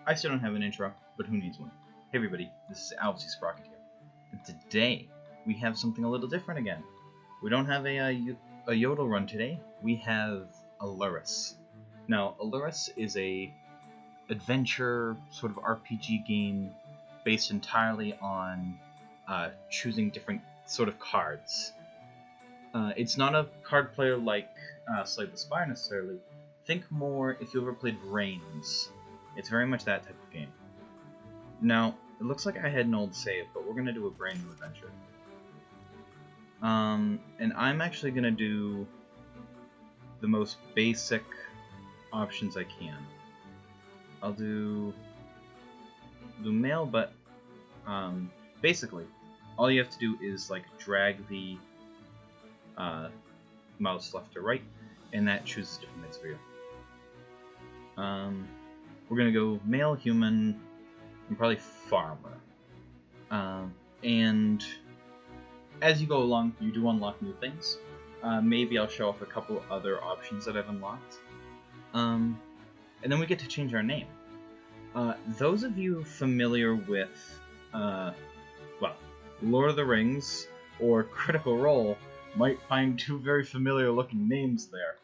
I still don't have an intro, but who needs one? Hey everybody, this is Alluris Sprocket here, and today we have something a little different again. We don't have a Yodel run today, we have Alluris. Now, Alluris is a adventure sort of RPG game based entirely on choosing different sort of cards. It's not a card player like Slay the Spire necessarily. Think more if you ever played Reigns. It's very much that type of game. Now, it looks like I had an old save, but we're going to do a brand new adventure. And I'm actually going to do the most basic options I can. I'll do male, but basically, all you have to do is like drag the mouse left to right, and that chooses different things for you. We're gonna go male, human, and probably farmer. And as you go along, you do unlock new things. Maybe I'll show off a couple other options that I've unlocked. And then we get to change our name. Those of you familiar with, Lord of the Rings or Critical Role might find two very familiar looking names there.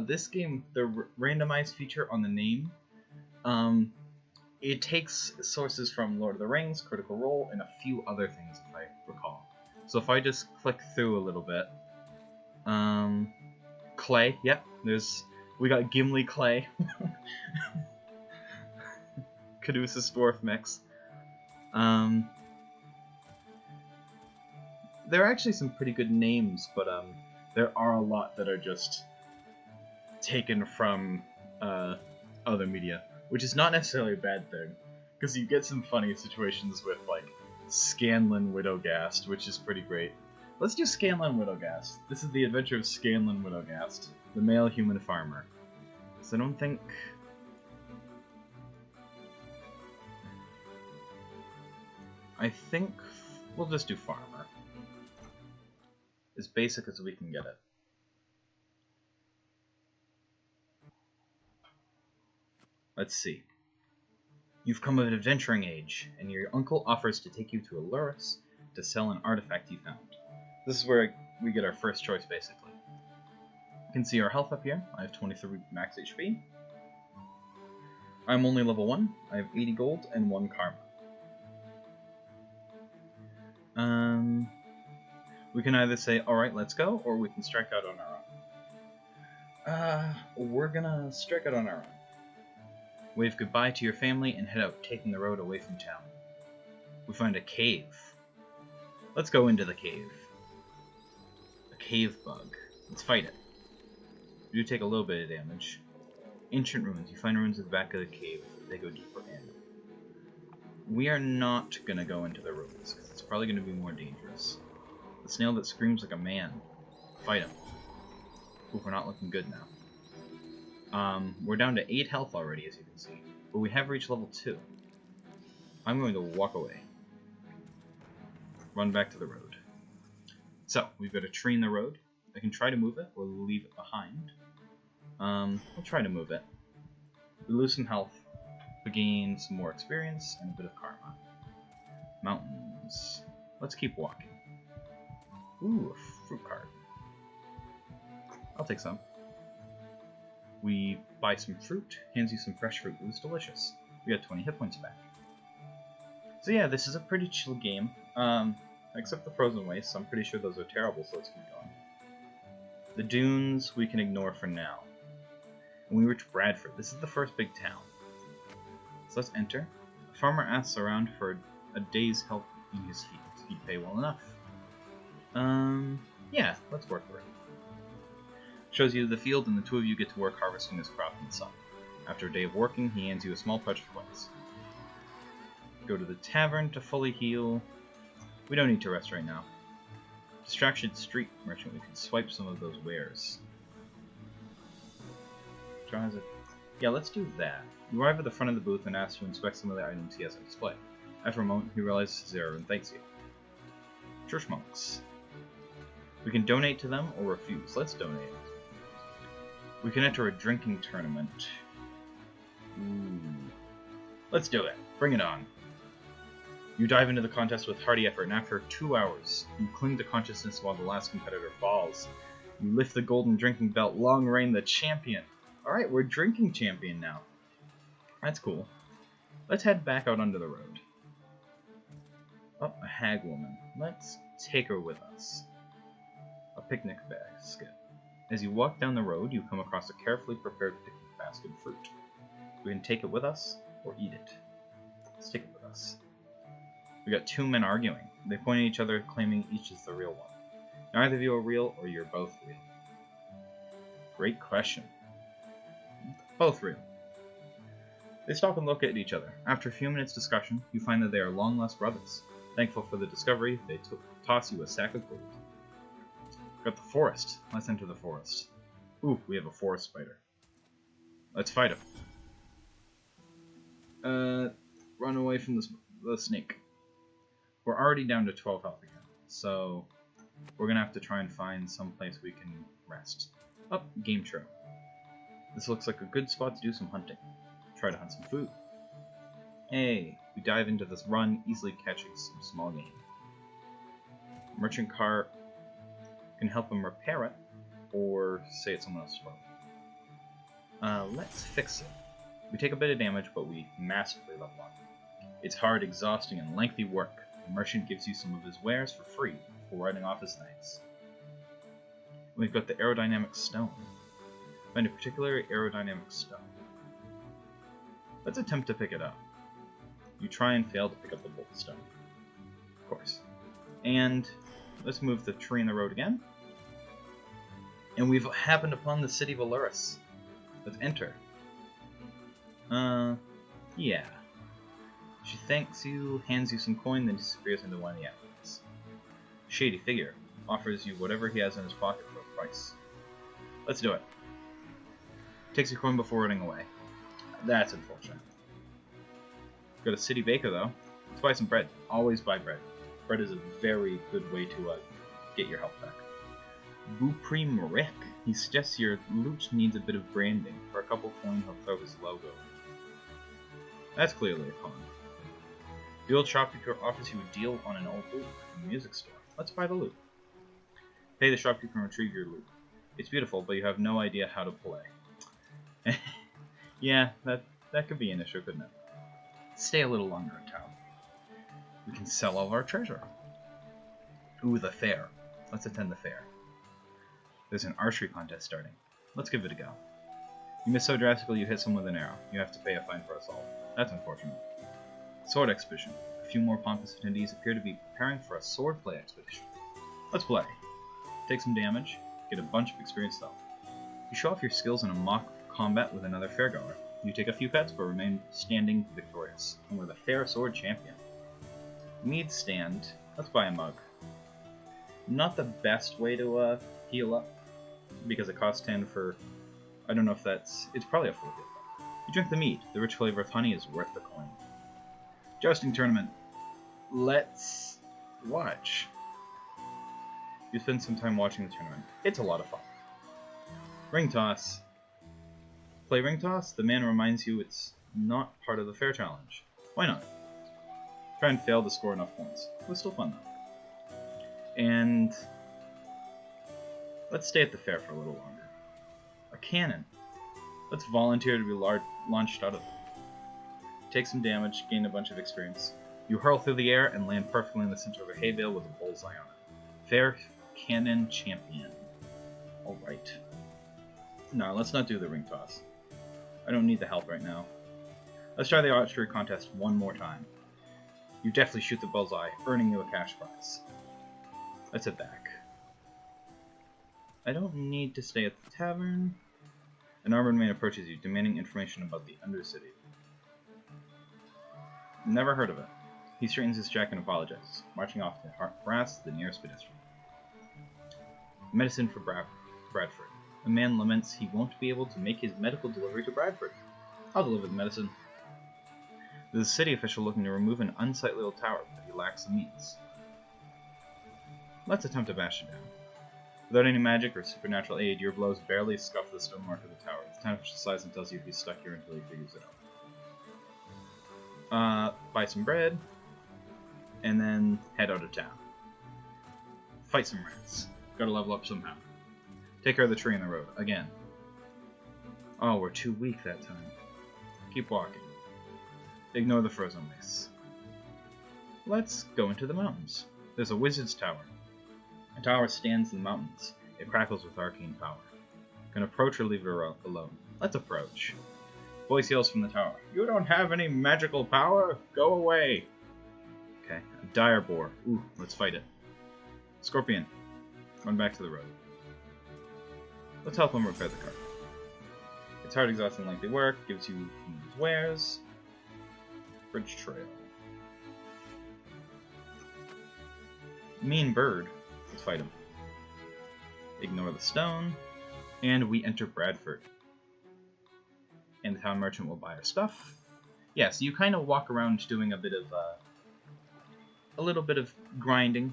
This game, the randomized feature on the name, it takes sources from Lord of the Rings, Critical Role, and a few other things if I recall. So if I just click through a little bit, Clay, yep, we got Gimli Clay. Caduceus Dwarf mix. There are actually some pretty good names, but there are a lot that are just taken from other media, which is not necessarily a bad thing, because you get some funny situations with like Scanlan Widogast, which is pretty great. Let's do Scanlan Widogast. This is the adventure of Scanlan Widogast, the male human farmer. So I think we'll just do farmer. As basic as we can get it. Let's see. You've come of an adventuring age, and your uncle offers to take you to Alluris to sell an artifact he found. This is where we get our first choice, basically. You can see our health up here. I have 23 max HP. I'm only level 1. I have 80 gold and 1 karma. We can either say, alright, let's go, or we can strike out on our own. We're gonna strike out on our own. Wave goodbye to your family and head out, taking the road away from town. We find a cave. Let's go into the cave. A cave bug. Let's fight it. You do take a little bit of damage. Ancient ruins. You find ruins at the back of the cave. They go deeper in. We are not gonna go into the ruins, because it's probably gonna be more dangerous. The snail that screams like a man. Fight him. Ooh, we're not looking good now. We're down to 8 health already, as you can see. But we have reached level 2. I'm going to walk away. Run back to the road. So, we've got a tree in the road. I can try to move it, or leave it behind. We'll try to move it. We lose some health. We gain some more experience, and a bit of karma. Mountains. Let's keep walking. Ooh, a fruit card. I'll take some. We buy some fruit, hands you some fresh fruit. It was delicious. We got 20 hit points back. So yeah, this is a pretty chill game. Except the frozen wastes. I'm pretty sure those are terrible, so let's keep going. The dunes we can ignore for now. And we reach Bradford. This is the first big town. So let's enter. A farmer asks around for a day's help in his fields. He'd pay well enough. Yeah, let's work for it. Shows you the field, and the two of you get to work harvesting his crop in the sun. After a day of working, he hands you a small pouch of coins. Go to the tavern to fully heal. We don't need to rest right now. Distraction street merchant, we can swipe some of those wares. Yeah, let's do that. You arrive at the front of the booth and ask to inspect some of the items he has on display. After a moment, he realizes his error and thanks you. Church monks. We can donate to them or refuse. Let's donate. We can enter a drinking tournament. Ooh. Let's do it. Bring it on. You dive into the contest with hearty effort, and after 2 hours, you cling to consciousness while the last competitor falls. You lift the golden drinking belt, long reign the champion. Alright, we're drinking champion now. That's cool. Let's head back out onto the road. Oh, a hag woman. Let's take her with us. A picnic basket. As you walk down the road, you come across a carefully prepared picnic basket of fruit. We can take it with us, or eat it. Let's take it with us. We got 2 men arguing. They point at each other, claiming each is the real one. Neither of you are real, or you're both real. Great question. Both real. They stop and look at each other. After a few minutes' discussion, you find that they are long lost brothers. Thankful for the discovery, they toss you a sack of gold. Got the forest. Let's enter the forest. Ooh, we have a forest spider. Let's fight him. Run away from the snake. We're already down to 12 health again, so we're gonna have to try and find some place we can rest. Up, game trail. This looks like a good spot to do some hunting. Try to hunt some food. Hey, we dive into this run, easily catching some small game. Merchant cart can help him repair it, or say it's someone else's fault. Let's fix it. We take a bit of damage, but we massively level up. It's hard, exhausting, and lengthy work. The merchant gives you some of his wares for free before writing off his thanks. We've got the aerodynamic stone. Find a particular aerodynamic stone. Let's attempt to pick it up. You try and fail to pick up the bolt stone. Of course. And let's move the tree in the road again. And we've happened upon the city of Alluris. Let's enter. Yeah. She thanks you, hands you some coin, then disappears into one of the alleys. Shady figure. Offers you whatever he has in his pocket for a price. Let's do it. Takes your coin before running away. That's unfortunate. Got a city baker though. Let's buy some bread. Always buy bread. Bread is a very good way to get your health back. Buprim Rick. He suggests your loot needs a bit of branding. For a couple coin, he'll throw his logo. That's clearly a con. The old shopkeeper offers you a deal on an old book in a music store. Let's buy the loot. Pay the shopkeeper and retrieve your loot. It's beautiful, but you have no idea how to play. Yeah, that could be an issue, couldn't it? Stay a little longer in town. We can sell all of our treasure. Ooh, the fair. Let's attend the fair. There's an archery contest starting. Let's give it a go. You miss so drastically you hit someone with an arrow. You have to pay a fine for assault. That's unfortunate. Sword expedition. A few more pompous attendees appear to be preparing for a swordplay expedition. Let's play. Take some damage. Get a bunch of experience though. You show off your skills in a mock combat with another fairgoer. You take a few cuts but remain standing victorious. And we're the fair sword champion. Need stand. Let's buy a mug. Not the best way to heal up, because it costs 10 for, I don't know if that's, it's probably a full heal. You drink the mead. The rich flavor of honey is worth the coin. Jousting tournament. Let's watch. You spend some time watching the tournament. It's a lot of fun. Ring toss. Play ring toss? The man reminds you it's not part of the fair challenge. Why not? Try and fail to score enough points. It was still fun though. And let's stay at the fair for a little longer. A cannon. Let's volunteer to be launched out of it. Take some damage, gain a bunch of experience. You hurl through the air and land perfectly in the center of a hay bale with a bullseye on it. Fair cannon champion. Alright. No, let's not do the ring toss. I don't need the help right now. Let's try the archery contest one more time. You definitely shoot the bullseye, earning you a cash prize. Let's head back. I don't need to stay at the tavern. An armored man approaches you, demanding information about the Undercity. Never heard of it. He straightens his jacket and apologizes, marching off to harass the nearest pedestrian. Medicine for Bradford. A man laments he won't be able to make his medical delivery to Bradford. I'll deliver the medicine. There's a city official looking to remove an unsightly old tower, but he lacks the means. Let's attempt to bash it down. Without any magic or supernatural aid, your blows barely scuff the stonework of the tower. The town official sighs and tells you he's stuck here until he figures it out. buy some bread, and then head out of town. Fight some rats. Gotta level up somehow. Take care of the tree in the road, again. Oh, we're too weak that time. Keep walking. Ignore the frozen wastes. Let's go into the mountains. There's a wizard's tower. A tower stands in the mountains. It crackles with arcane power. Can approach or leave it alone. Let's approach. Voice yells from the tower. You don't have any magical power? Go away. Okay, a dire boar. Ooh, let's fight it. Scorpion. Run back to the road. Let's help him repair the car. It's hard, exhausting, lengthy work. Gives you wares. Bridge trail. Mean bird. Let's fight him. Ignore the stone. And we enter Bradford. And the town merchant will buy our stuff. Yeah, so you kind of walk around doing a little bit of grinding,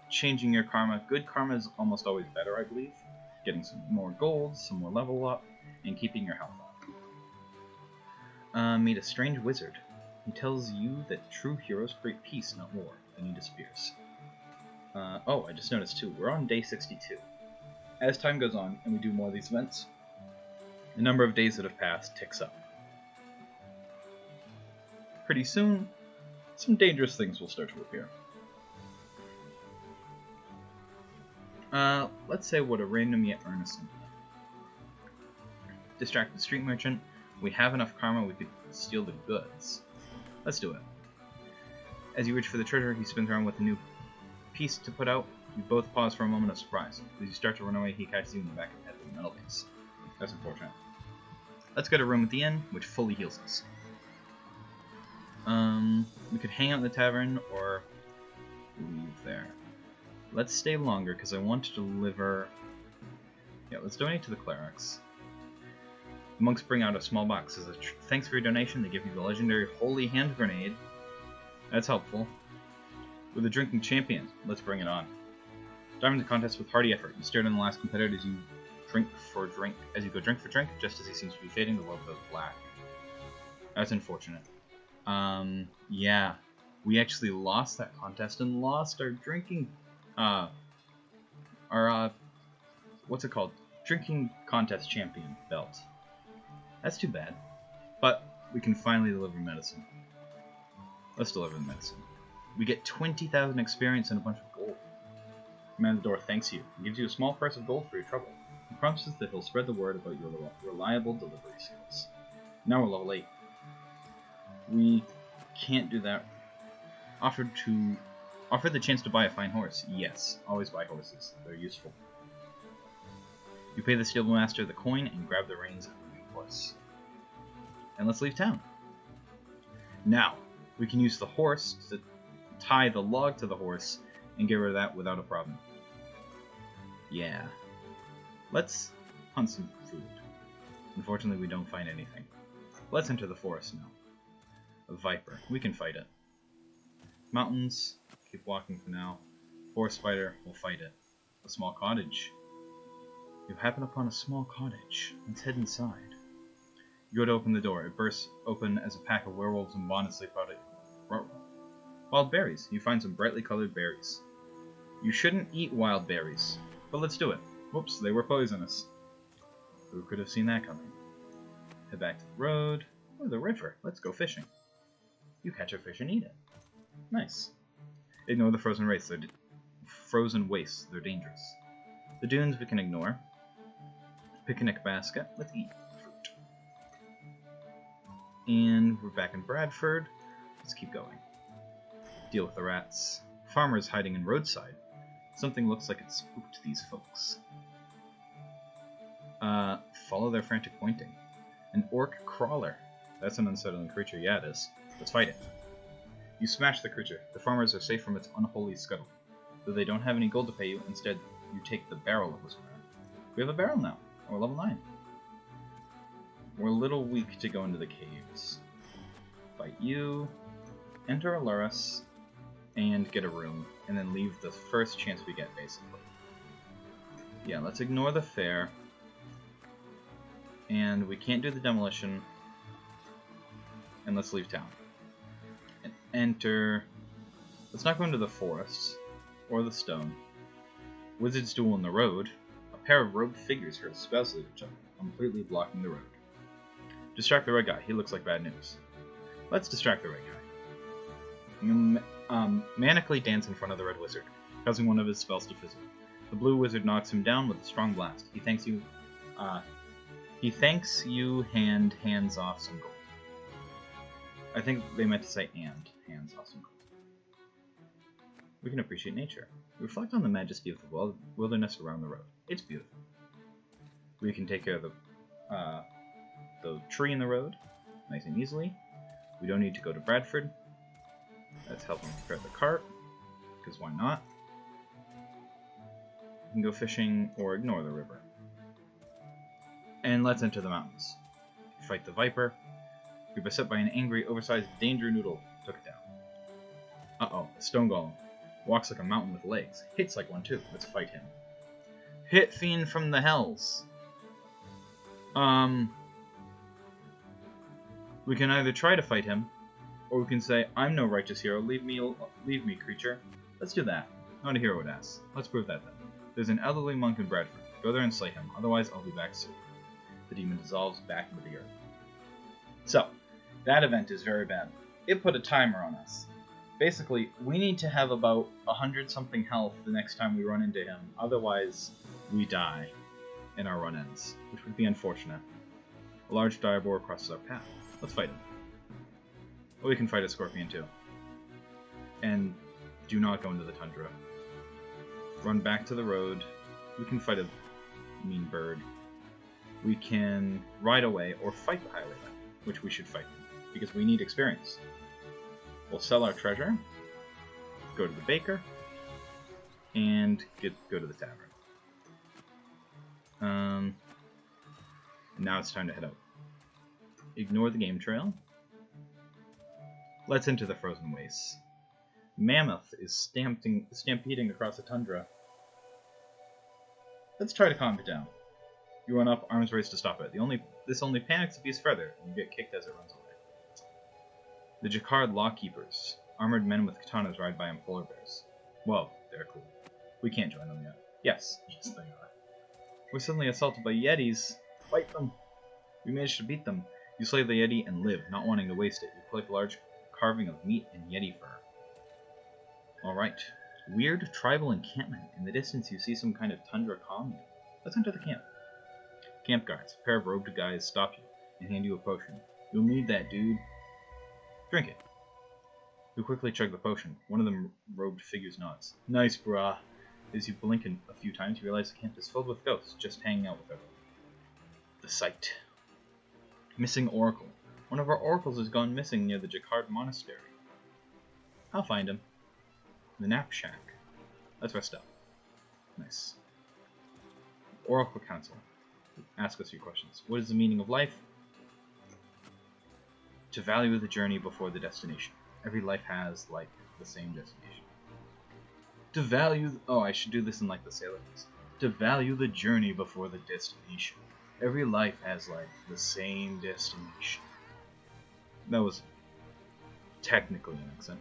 changing your karma. Good karma is almost always better, I believe. Getting some more gold, some more level up, and keeping your health up. Meet a strange wizard. He tells you that true heroes create peace, not war. Then he disappears. Oh, I just noticed too, we're on day 62. As time goes on, and we do more of these events, the number of days that have passed ticks up. Pretty soon, some dangerous things will start to appear. Let's say what a random yet earnest implement. Distract the street merchant. We have enough karma, we could steal the goods. Let's do it. As you reach for the treasure, he spins around with a new piece to put out. You both pause for a moment of surprise. As you start to run away, he catches you in the back of the head with a metal piece. That's unfortunate. Let's go to a room at the inn, which fully heals us. We could hang out in the tavern, or leave there. Let's stay longer, because I want to deliver... Yeah, let's donate to the clerics. The monks bring out a small box. As a thanks for your donation, they give you the legendary Holy Hand Grenade. That's helpful. With a drinking champion, let's bring it on. Dive into the contest with hearty effort. You stare down the last competitor as you drink for drink. As you go drink for drink, just as he seems to be fading, the world goes black. That's unfortunate. Yeah. We actually lost that contest and lost our drinking, what's it called? Drinking contest champion belt. That's too bad. But we can finally deliver medicine. Let's deliver the medicine. We get 20,000 experience and a bunch of gold. The man at the door thanks you. He gives you a small purse of gold for your trouble. He promises that he'll spread the word about your reliable delivery skills. Now we're level 8. We can't do that. Offered the chance to buy a fine horse. Yes, always buy horses. They're useful. You pay the stablemaster the coin and grab the reins of the new horse. And let's leave town. Now, we can use the horse to tie the log to the horse and get rid of that without a problem. Yeah. Let's hunt some food. Unfortunately, we don't find anything. Let's enter the forest now. A viper. We can fight it. Mountains. Keep walking for now. Forest spider. We'll fight it. A small cottage. You happen upon a small cottage. Let's head inside. You go to open the door. It bursts open as a pack of werewolves and bondage leap out at you. Wild berries. You find some brightly colored berries. You shouldn't eat wild berries, but let's do it. Whoops, they were poisonous. Who could have seen that coming? Head back to the road. Or the river. Let's go fishing. You catch a fish and eat it. Nice. Ignore the frozen wastes. They're dangerous. The dunes we can ignore. Picnic basket. Let's eat fruit. And we're back in Bradford. Let's keep going. Deal with the rats. Farmers hiding in roadside. Something looks like it spooked these folks. Follow their frantic pointing. An orc crawler. That's an unsettling creature. Yeah, it is. Let's fight it. You smash the creature. The farmers are safe from its unholy scuttle. Though they don't have any gold to pay you, instead you take the barrel of this one. We have a barrel now. We're level 9. We're a little weak to go into the caves. Fight you. Enter Alluris. And get a room. And then leave the first chance we get, basically. Yeah, let's ignore the fair. And we can't do the demolition. And let's leave town. enter... Let's not go into the forests, or the stone. Wizards duel in the road. A pair of robed figures hurl spells at each other, completely blocking the road. Distract the red guy, he looks like bad news. Let's distract the red guy. Manically dance in front of the red wizard, causing one of his spells to fizzle. The blue wizard knocks him down with a strong blast. He thanks you, hands off some gold. I think they meant to say and hands off some gold. We can appreciate nature. Reflect on the majesty of the wilderness around the road. It's beautiful. We can take care of the tree in the road, nice and easily. We don't need to go to Bradford. Let's help him prepare the cart, because why not? We can go fishing or ignore the river. And let's enter the mountains. Fight the viper. We are beset by an angry, oversized danger noodle. Took it down. Uh-oh, a stone golem. Walks like a mountain with legs. Hits like one too. Let's fight him. Hit fiend from the hells. We can either try to fight him, or we can say, I'm no righteous hero, leave me, creature. Let's do that. Not a hero would ask. Let's prove that then. There's an elderly monk in Bradford. Go there and slay him, otherwise I'll be back soon. The demon dissolves back into the earth. So, that event is very bad. It put a timer on us. Basically, we need to have about 100-something health the next time we run into him, otherwise we die and our run ends, which would be unfortunate. A large dire boar crosses our path. Let's fight him. Or we can fight a scorpion too. And do not go into the tundra. Run back to the road. We can fight a mean bird. We can ride away or fight the highwayman, which we should fight, because we need experience. We'll sell our treasure, go to the baker, and go to the tavern. Now it's time to head out. Ignore the game trail. Let's enter the frozen wastes. Mammoth is stampeding across the tundra. Let's try to calm it down. You run up, arms raised to stop it. This only panics if he's further, and you get kicked as it runs away. The Jacquard Lawkeepers. Armored men with katanas ride by on polar bears. Whoa, they're cool. We can't join them yet. Yes, they are. We're suddenly assaulted by Yetis. Fight them! We managed to beat them. You slay the Yeti and live, not wanting to waste it. You collect a large carving of meat and Yeti fur. Alright. Weird tribal encampment. In the distance you see some kind of tundra commune. Let's enter the camp. Camp guards. A pair of robed guys stop you and hand you a potion. You'll need that, dude. Drink it. You quickly chug the potion. One of them robed figures nods. Nice, brah. As you blink a few times, you realize the camp is filled with ghosts, just hanging out with everyone. The sight. Missing oracle. One of our oracles has gone missing near the Jacquard Monastery. I'll find him. The Nap Shack. Let's rest up. Nice. Oracle Council. Ask us a few questions. What is the meaning of life? To value the journey before the destination. Every life has, like, the same destination. To value... Oh, I should do this in, like, the Sailor Moon. To value the journey before the destination. Every life has, like, the same destination. That was technically an accent.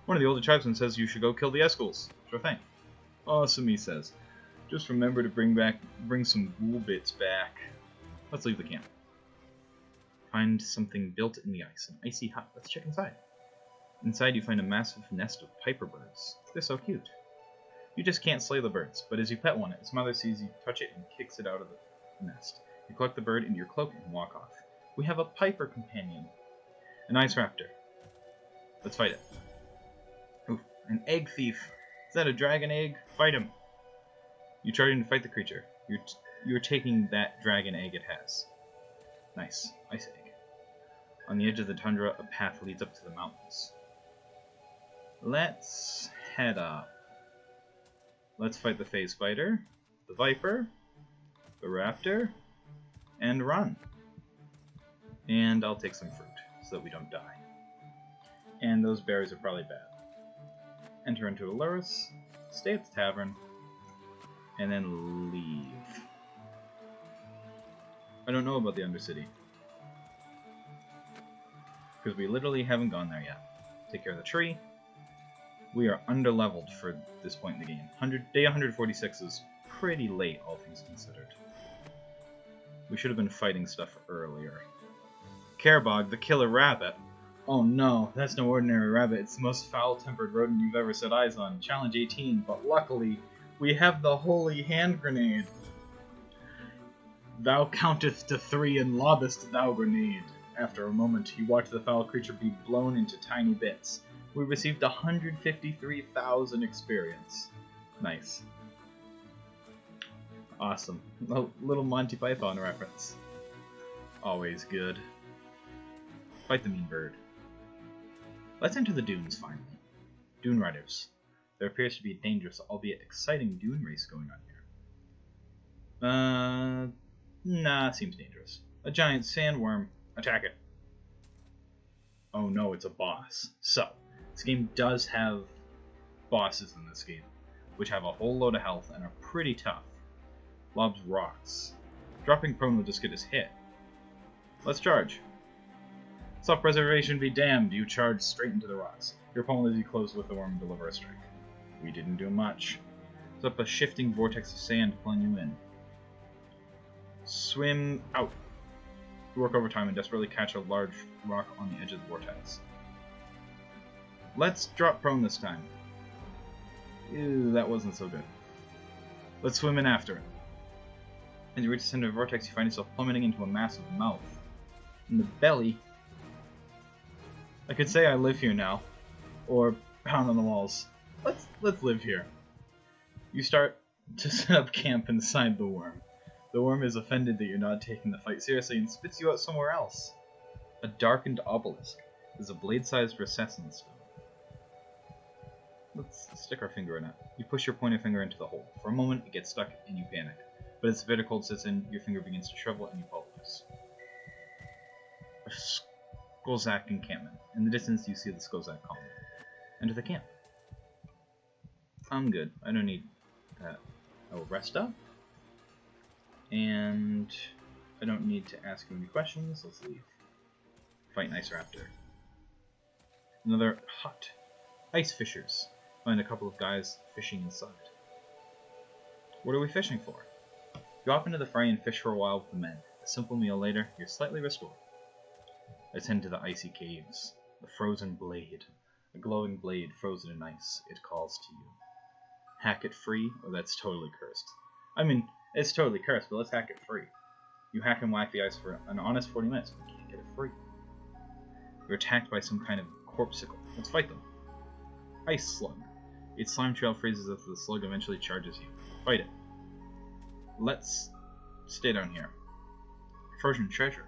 One of the older tribesmen says you should go kill the Eskuls. Sure thing. Awesome, he says. Just remember to bring some ghoul bits back. Let's leave the camp. Find something built in the ice. An icy hut. Let's check inside. Inside you find a massive nest of piper birds. They're so cute. You just can't slay the birds, but as you pet one, its mother sees you touch it and kicks it out of the nest. You collect the bird into your cloak and walk off. We have a piper companion. An ice raptor. Let's fight it. Ooh, an egg thief. Is that a dragon egg? Fight him. You charge in to fight the creature. You're taking that dragon egg it has. Nice. Ice egg. On the edge of the tundra, a path leads up to the mountains. Let's head up. Let's fight the phase spider, the viper, the raptor, and run. And I'll take some fruit so that we don't die. And those berries are probably bad. Enter into Alluris, stay at the tavern, and then leave. I don't know about the Undercity, because we literally haven't gone there yet. take care of the tree. We are underleveled for this point in the game. Day 146 is pretty late, all things considered. We should have been fighting stuff earlier. Carebog, the killer rabbit. Oh no, that's no ordinary rabbit. It's the most foul-tempered rodent you've ever set eyes on. Challenge 18, but luckily, we have the holy hand grenade. Thou countest to 3 and lobbest thou grenade. After a moment, you watch the foul creature be blown into tiny bits. We received 153,000 experience. Nice. Awesome. A little Monty Python reference. Always good. Fight the mean bird. Let's enter the dunes, finally. Dune Riders. There appears to be a dangerous, albeit exciting dune race going on here. Nah, seems dangerous. A giant sandworm. Attack it. Oh no, it's a boss. So, this game does have bosses in this game, which have a whole load of health and are pretty tough. Lobs rocks. Dropping prone will just get us hit. Let's charge. Self-preservation be damned, you charge straight into the rocks. Your opponent leaves you close with the worm and deliver a strike. We didn't do much. It's up a shifting vortex of sand pulling you in. Swim out. You work overtime and desperately catch a large rock on the edge of the vortex. Let's drop prone this time. Ew, that wasn't so good. Let's swim in after it. As you reach the center of the vortex, you find yourself plummeting into a massive mouth. In the belly... I could say I live here now, or pound on the walls. Let's live here. You start to set up camp inside the worm. The worm is offended that you're not taking the fight seriously and spits you out somewhere else. A darkened obelisk is a blade-sized recess in the stone. Let's stick our finger in it. You push your pointer finger into the hole. For a moment, it gets stuck and you panic. But as the bitter cold sets in, your finger begins to shrivel and you pull it loose. A Skozak encampment. In the distance, you see the Skozak colony. Enter the camp. I'm good. I don't need that. I will rest up. And I don't need to ask you any questions. Let's leave. Fight an ice raptor. Another hut. Ice fishers. Find a couple of guys fishing inside. What are we fishing for? You hop into the fray and fish for a while with the men. A simple meal later, you're slightly restored. Ascend to the icy caves. The frozen blade. A glowing blade frozen in ice. It calls to you. Hack it free, or that's totally cursed. I mean, it's totally cursed, but let's hack it free. You hack and whack the ice for an honest 40 minutes, but you can't get it free. You're attacked by some kind of corpsicle. Let's fight them. Ice slug. Its slime trail freezes as the slug eventually charges you. Fight it. Let's stay down here. Frozen treasure.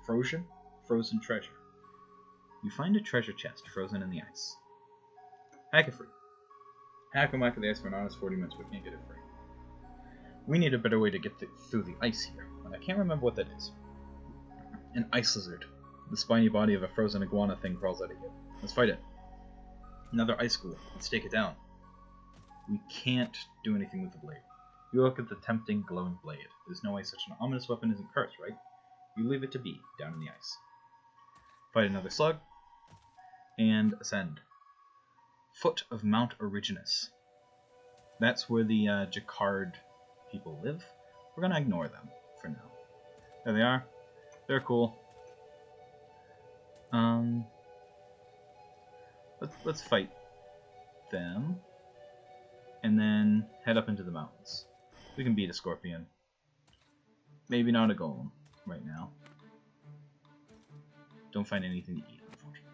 Frozen? Frozen treasure. You find a treasure chest frozen in the ice. Hack it free. Hack and whack the ice for an honest 40 minutes, but can't get it free. We need a better way to get through the ice here, and I can't remember what that is. An ice lizard. The spiny body of a frozen iguana thing crawls out of you. Let's fight it. Another ice school. Let's take it down. We can't do anything with the blade. You look at the tempting, glowing blade. There's no way such an ominous weapon isn't cursed, right? You leave it to be, down in the ice. Fight another slug. And ascend. Foot of Mount Originus. That's where the Jacquard people live. We're gonna ignore them for now. There they are. They're cool. Let's fight them, and then head up into the mountains. We can beat a scorpion. Maybe not a golem right now. Don't find anything to eat, unfortunately.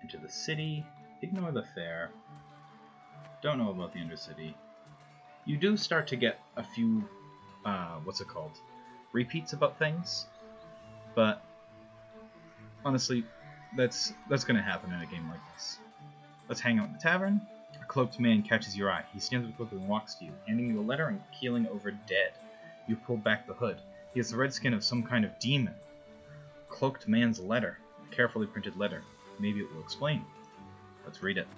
Into the city. Ignore the fair. Don't know about the Undercity. You do start to get a few, repeats about things, but honestly, that's going to happen in a game like this. Let's hang out in the tavern. A cloaked man catches your eye. He stands up quickly and walks to you, handing you a letter and keeling over dead. You pull back the hood. He has the red skin of some kind of demon. Cloaked man's letter. A carefully printed letter. Maybe it will explain. Let's read it.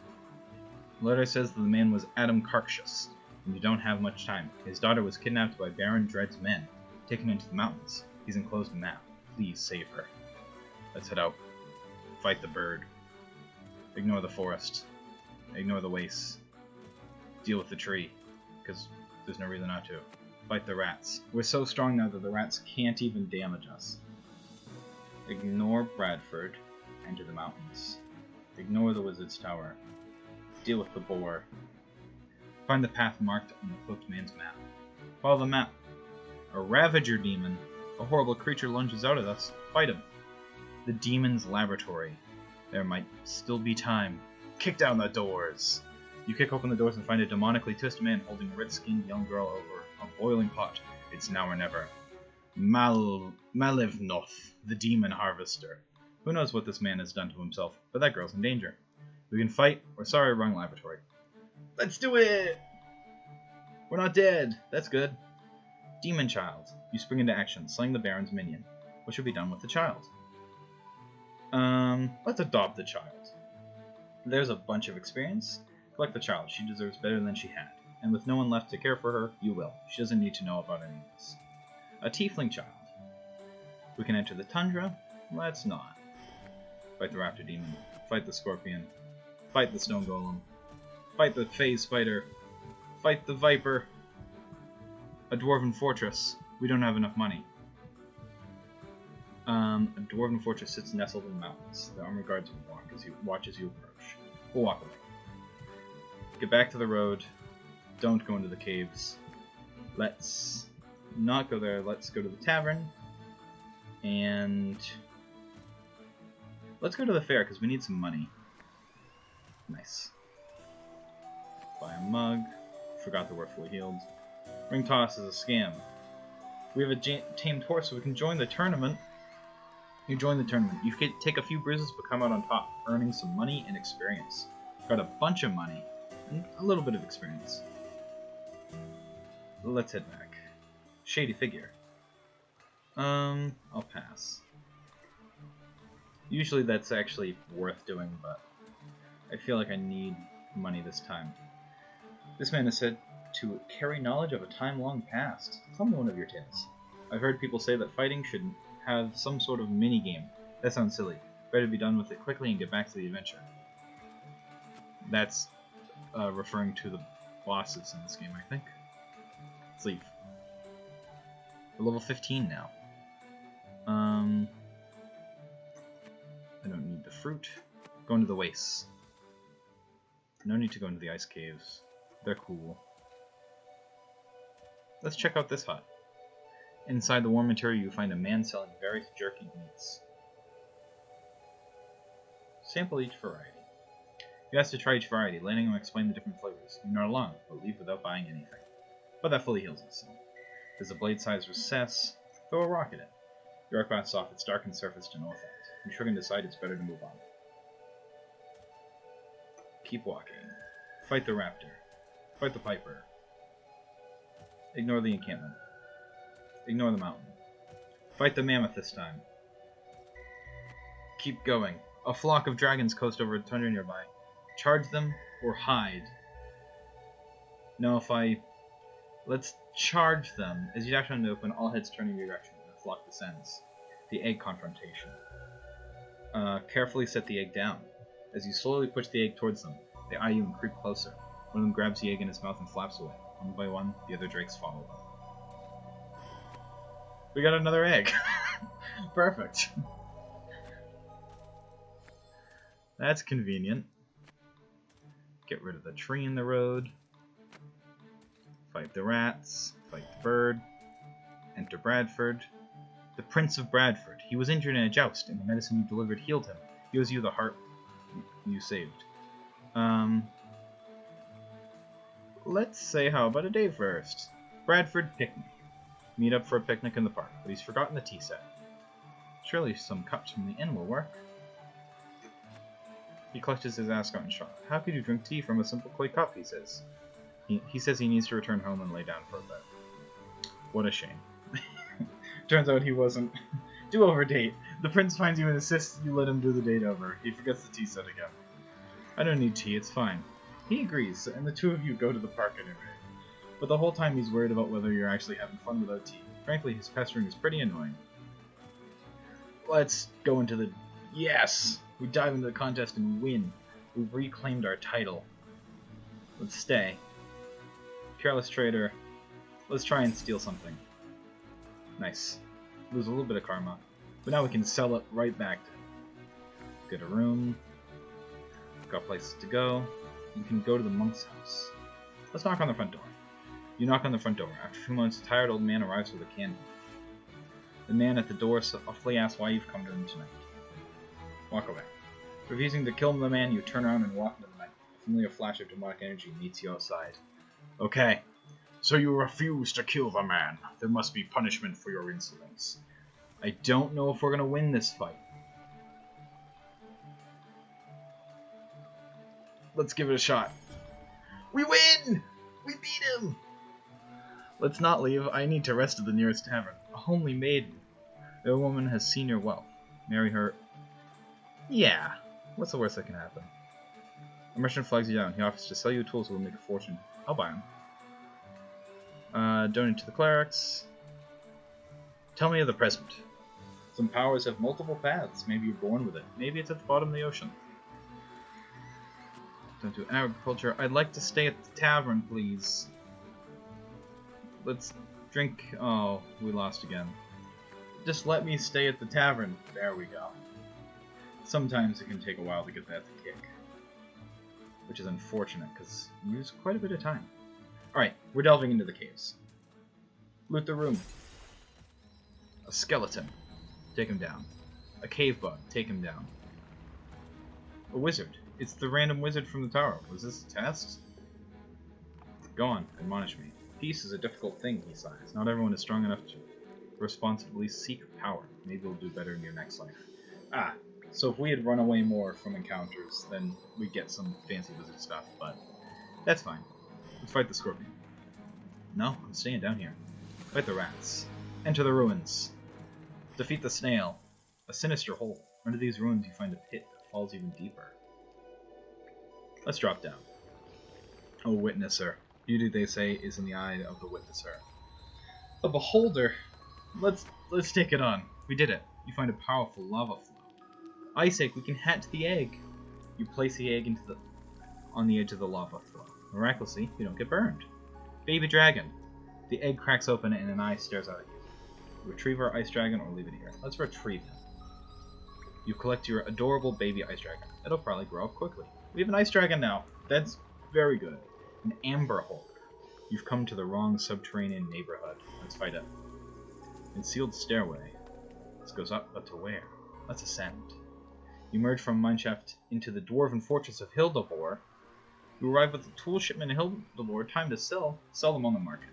The letter says that the man was Adam Karkshus, and you don't have much time. His daughter was kidnapped by Baron Dread's men, taken into the mountains. He's enclosed a map. Please save her. Let's head out. Fight the bird. Ignore the forest. Ignore the wastes. Deal with the tree, because there's no reason not to. Fight the rats. We're so strong now that the rats can't even damage us. Ignore Bradford. Enter the mountains. Ignore the wizard's tower. Deal with the boar. Find the path marked on the cloaked man's map. Follow the map. A Ravager demon. A horrible creature lunges out at us. Fight him. The demon's laboratory. There might still be time. Kick down the doors. You kick open the doors and find a demonically twisted man holding a red-skinned young girl over a boiling pot. It's now or never. Malivnoth, the demon harvester. Who knows what this man has done to himself, but that girl's in danger. We can fight, or sorry, wrong laboratory. Let's do it! We're not dead. That's good. Demon child. You spring into action, slaying the Baron's minion. What should be done with the child? Let's adopt the child. There's a bunch of experience. Collect the child. She deserves better than she had. And with no one left to care for her, you will. She doesn't need to know about any of this. A tiefling child. We can enter the tundra. Let's not. Fight the raptor demon. Fight the scorpion. Fight the stone golem. Fight the phase spider. Fight the viper. A dwarven fortress. We don't have enough money. A dwarven fortress sits nestled in the mountains. The armored guards will watch as you approach. We'll walk away. Get back to the road. Don't go into the caves. Let's not go there. Let's go to the tavern. And let's go to the fair because we need some money. Nice. Buy a mug. Forgot that we're fully healed. Ring toss is a scam. We have a tamed horse, so we can join the tournament. You join the tournament. You can take a few bruises but come out on top, earning some money and experience. Got a bunch of money and a little bit of experience. Let's head back. Shady figure. I'll pass. Usually that's actually worth doing, but I feel like I need money this time. This man is said to carry knowledge of a time long past. Tell me one of your tales. I've heard people say that fighting should have some sort of mini-game. That sounds silly. Better be done with it quickly and get back to the adventure. That's referring to the bosses in this game, I think. Let's leave. We're level 15 now. I don't need the fruit. Go into the wastes. No need to go into the ice caves. They're cool. Let's check out this hut. Inside the warm interior you find a man selling various jerky meats. Sample each variety. You ask to try each variety, letting him explain the different flavors. You're not alone, but leave without buying anything. But that fully heals us. There's a blade-sized recess. Throw a rock at it. The rock bounces off its darkened surface to no effect. You shrug and decide it's better to move on. Keep walking. Fight the raptor. Fight the piper. Ignore the encampment. Ignore the mountain. Fight the mammoth this time. Keep going. A flock of dragons coast over a tundra nearby. Charge them or hide. No, let's charge them. As you dash on the open, all heads turn in your direction, and the flock descends. The egg confrontation. Carefully set the egg down. As you slowly push the egg towards them, they eye you and creep closer. One of them grabs the egg in his mouth and flaps away. One by one, the other drakes follow them. We got another egg. Perfect. That's convenient. Get rid of the tree in the road. Fight the rats. Fight the bird. Enter Bradford. The Prince of Bradford. He was injured in a joust, and the medicine you delivered healed him. He owes you the heart you saved. Let's say, how about a day first? Bradford picnic. Meet up for a picnic in the park, but he's forgotten the tea set. Surely some cups from the inn will work. He clutches his ascot in shock. How could you drink tea from a simple clay cup, he says. He says he needs to return home and lay down for a bit. What a shame. Turns out he wasn't. Do-over date. The prince finds you and insists you let him do the date over. He forgets the tea set again. I don't need tea, it's fine. He agrees, and the two of you go to the park anyway. But the whole time he's worried about whether you're actually having fun without tea. Frankly, his pestering is pretty annoying. Let's go into the... Yes! We dive into the contest and win. We've reclaimed our title. Let's stay. Careless trader. Let's try and steal something. Nice. Lose a little bit of karma. But now we can sell it right back to him. Get a room. Got places to go. You can go to the monk's house. Let's knock on the front door. You knock on the front door. After a few moments, a tired old man arrives with a candle. The man at the door softly asks why you've come to him tonight. Walk away. Refusing to kill the man, you turn around and walk into the night. A familiar flash of demonic energy meets you outside. Okay, so you refuse to kill the man. There must be punishment for your insolence. I don't know if we're going to win this fight. Let's give it a shot. We win! We beat him! Let's not leave. I need to rest at the nearest tavern. A homely maiden. The woman has seen your wealth. Marry her. Yeah. What's the worst that can happen? A merchant flags you down. He offers to sell you tools that will make a fortune. I'll buy them. Donate to the clerics. Tell me of the present. Some powers have multiple paths. Maybe you're born with it. Maybe it's at the bottom of the ocean. Don't do agriculture. I'd like to stay at the tavern, please. Let's drink. Oh, we lost again. Just let me stay at the tavern. There we go. Sometimes it can take a while to get that to kick. Which is unfortunate, because we use quite a bit of time. Alright, we're delving into the caves. Loot the room. A skeleton. Take him down. A cave bug. Take him down. A wizard. It's the random wizard from the tower. Was this a test? Go on, admonish me. Peace is a difficult thing, he sighs. Not everyone is strong enough to responsibly seek power. Maybe we'll do better in your next life. Ah, so if we had run away more from encounters, then we'd get some fancy wizard stuff, but that's fine. Let's fight the scorpion. No, I'm staying down here. Fight the rats. Enter the ruins. Defeat the snail. A sinister hole. Under these ruins you find a pit that falls even deeper. Let's drop down. Oh, witnesser. Beauty, they say, is in the eye of the witnesser. A beholder. Let's take it on. We did it. You find a powerful lava flow. Isaac, we can hatch the egg. You place the egg on the edge of the lava flow. Miraculously, you don't get burned. Baby dragon. The egg cracks open and an eye stares out at you. Retrieve our ice dragon or leave it here. Let's retrieve him. You collect your adorable baby ice dragon. It'll probably grow up quickly. We have an ice dragon now. That's very good. An amber hulk. You've come to the wrong subterranean neighborhood. Let's fight it. Concealed stairway. This goes up, but to where? Let's ascend. You emerge from a mineshaft into the dwarven fortress of Hildebor. You arrive with a tool shipment in Hildebor. Time to sell. Sell them on the market.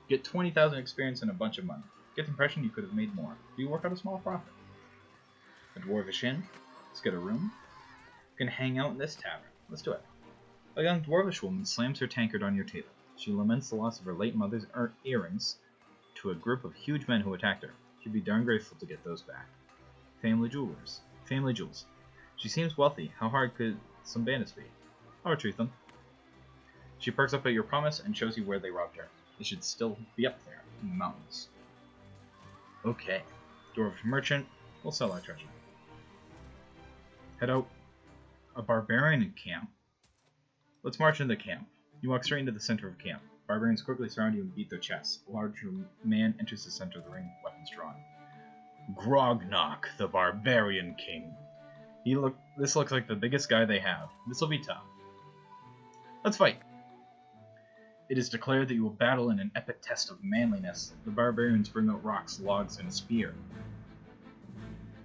Get 20,000 experience and a bunch of money. Get the impression you could have made more. Do you work out a small profit? A dwarvish inn. Let's get a room. You can hang out in this tavern. Let's do it. A young dwarvish woman slams her tankard on your table. She laments the loss of her late mother's earrings to a group of huge men who attacked her. She'd be darn grateful to get those back. Family jewelers. Family jewels. She seems wealthy. How hard could some bandits be? I'll retrieve them. She perks up at your promise and shows you where they robbed her. They should still be up there, in the mountains. Okay. Dwarvish merchant. We'll sell our treasure. Head out. A barbarian camp. Let's march into camp. You walk straight into the center of camp. Barbarians quickly surround you and beat their chests. A large man enters the center of the ring, weapons drawn. Grognok, the barbarian king. This looks like the biggest guy they have. This'll be tough. Let's fight. It is declared that you will battle in an epic test of manliness. The barbarians bring out rocks, logs, and a spear.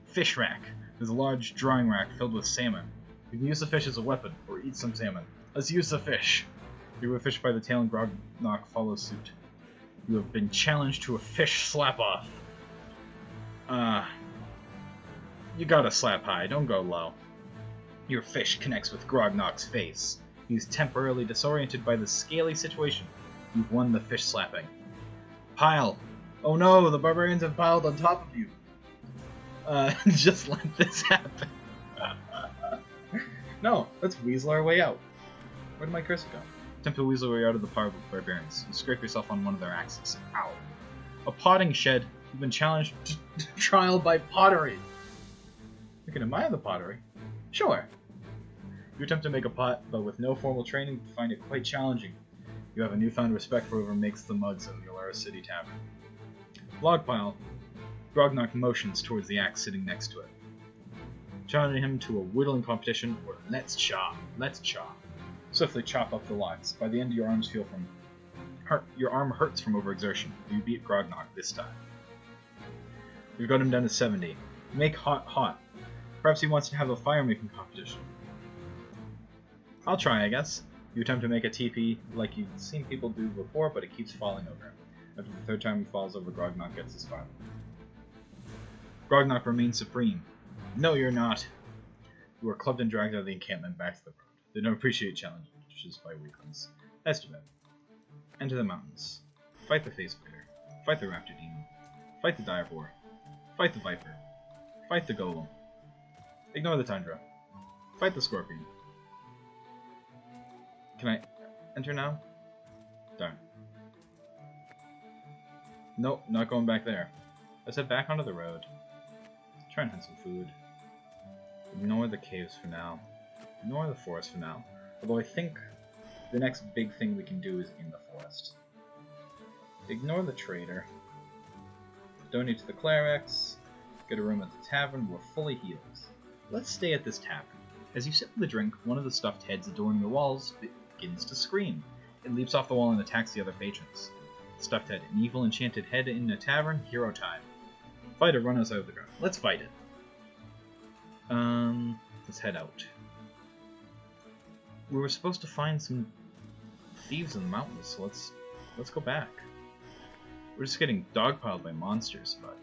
Fish rack. There's a large drawing rack filled with salmon. You can use the fish as a weapon, or eat some salmon. Let's use the fish. You have a fish by the tail and Grognok follows suit. You have been challenged to a fish slap-off. You gotta slap high, don't go low. Your fish connects with Grognok's face. He's temporarily disoriented by the scaly situation. You've won the fish slapping. Pile! Oh no, the barbarians have piled on top of you. Just let this happen. No, let's weasel our way out. Where did my cursor go? Attempt to weasel your way out of the power of the barbarians. You scrape yourself on one of their axes. Ow. A potting shed. You've been challenged to trial by pottery. You can admire the pottery. Sure. You attempt to make a pot, but with no formal training, you find it quite challenging. You have a newfound respect for whoever makes the mugs of the Alluris City Tavern. Log pile. Grognock motions towards the axe sitting next to it. Challenging him to a whittling competition, or let's chop. Swiftly chop up the logs. By the end, your arm hurts from overexertion. You beat Grognock this time. You've got him down to 70. Make hot. Perhaps he wants to have a fire-making competition. I'll try, I guess. You attempt to make a teepee like you've seen people do before, but it keeps falling over. After the third time he falls over, Grognock gets his fire. Grognock remains supreme. No, you're not. You are clubbed and dragged out of the encampment back to the road. They don't appreciate challenges by weaklings. That's too bad. Enter the mountains. Fight the face spider. Fight the raptor demon. Fight the direboar. Fight the viper. Fight the golem. Ignore the tundra. Fight the scorpion. Can I enter now? Darn. Nope, not going back there. Let's head back onto the road. Try and hunt some food. Ignore the caves for now. Ignore the forest for now. Although I think the next big thing we can do is in the forest. Ignore the trader. Donate to the clerics. Get a room at the tavern. We're fully healed. Let's stay at this tavern. As you sip with a drink, one of the stuffed heads adorning the walls begins to scream. It leaps off the wall and attacks the other patrons. Stuffed head, an evil enchanted head in a tavern, hero time. Fight or run us out of the ground. Let's fight it. Let's head out. We were supposed to find some thieves in the mountains, so let's go back. We're just getting dogpiled by monsters, but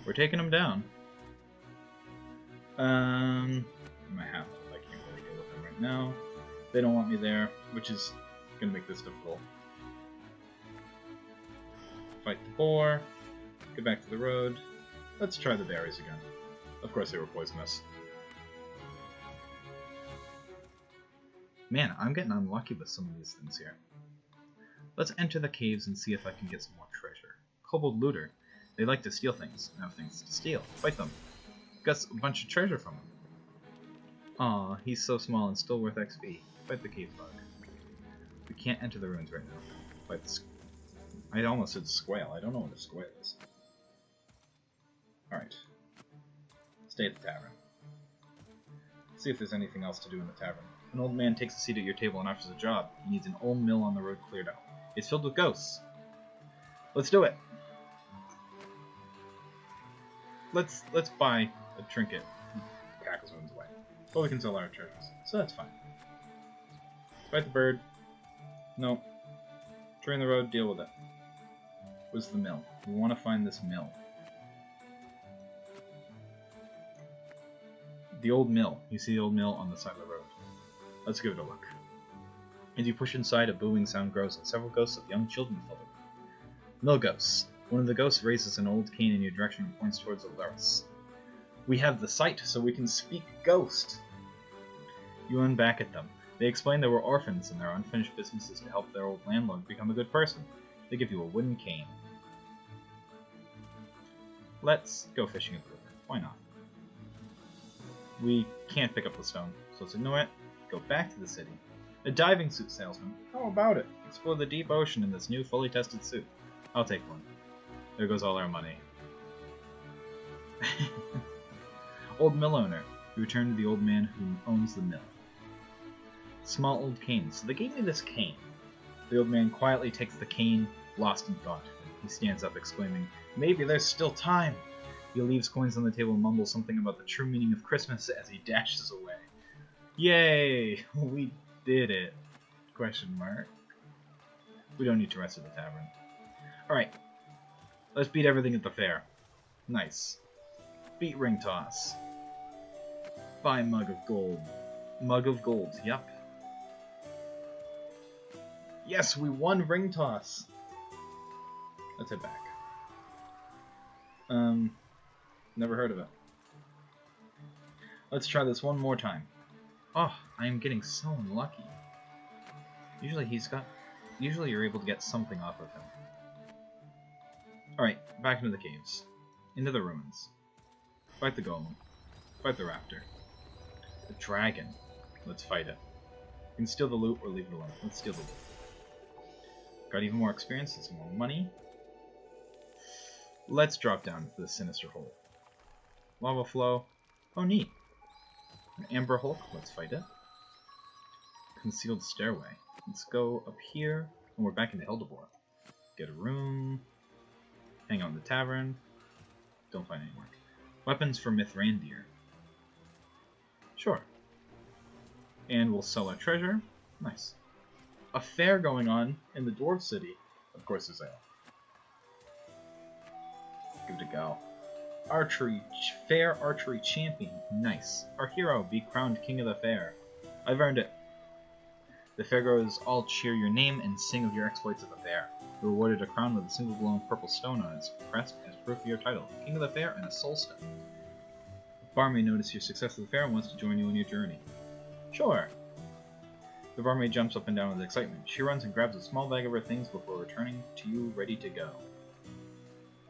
we're taking them down. My hat, I can't really deal with them right now. They don't want me there, which is gonna make this difficult. Fight the boar. Get back to the road. Let's try the berries again. Of course they were poisonous. Man, I'm getting unlucky with some of these things here. Let's enter the caves and see if I can get some more treasure. Kobold looter. They like to steal things. I have things to steal. Fight them. Got a bunch of treasure from him. Aw, he's so small and still worth XP. Fight the cave bug. We can't enter the ruins right now. Fight the I almost said squale. I don't know what a squale is. Alright. Stay at the tavern. See if there's anything else to do in the tavern. An old man takes a seat at your table and offers a job. He needs an old mill on the road cleared out. It's filled with ghosts. Let's do it. Let's buy a trinket. Cackles runs away. But we can sell our treasures, so that's fine. Fight the bird. No. Train the road, deal with it. Where's the mill? We want to find this mill. The old mill. You see the old mill on the side of the road. Let's give it a look. As you push inside, a booming sound grows, and several ghosts of young children fill the room. Mill ghosts. One of the ghosts raises an old cane in your direction and points towards Alluris. We have the sight, so we can speak ghost. You run back at them. They explain they were orphans and their unfinished business is to help their old landlord become a good person. They give you a wooden cane. Let's go fishing at the river. Why not? We can't pick up the stone, so let's ignore it. Go back to the city. A diving suit salesman. How about it? Explore the deep ocean in this new fully tested suit. I'll take one. There goes all our money. Old mill owner. You return to the old man who owns the mill. Small old cane. So they gave me this cane. The old man quietly takes the cane, lost in thought. He stands up, exclaiming, "Maybe there's still time!" He leaves coins on the table and mumbles something about the true meaning of Christmas as he dashes away. Yay! We did it! Question mark. We don't need to rest at the tavern. Alright. Let's beat everything at the fair. Nice. Beat ring toss. Buy mug of gold. Mug of gold, yep. Yes, we won ring toss! Let's head back. Never heard of it. Let's try this one more time. Oh, I am getting so unlucky. Usually you're able to get something off of him. Alright, back into the caves. Into the ruins. Fight the golem. Fight the raptor. dragon. Let's fight it. You can steal the loot or leave it alone. Let's steal the loot. Got even more experience and some more money. Let's drop down to the sinister hole. Lava flow. Oh, neat. An amber hulk. Let's fight it. Concealed stairway. Let's go up here. And we're back into Hildebor. Get a room. Hang out in the tavern. Don't find any work. Weapons for Mithrandir. Sure. And we'll sell our treasure. Nice. A fair going on in the Dwarf City. Of course there's ale. Give it a go. Archery. Fair archery champion. Nice. Our hero be crowned king of the fair. I've earned it. The fairgoers all cheer your name and sing of your exploits at the fair. You're rewarded a crown with a single glowing purple stone on its crest as proof of your title. King of the fair and a soul stone. The barmaid noticed your success at the fair and wants to join you on your journey. Sure. The barmaid jumps up and down with excitement. She runs and grabs a small bag of her things before returning to you ready to go.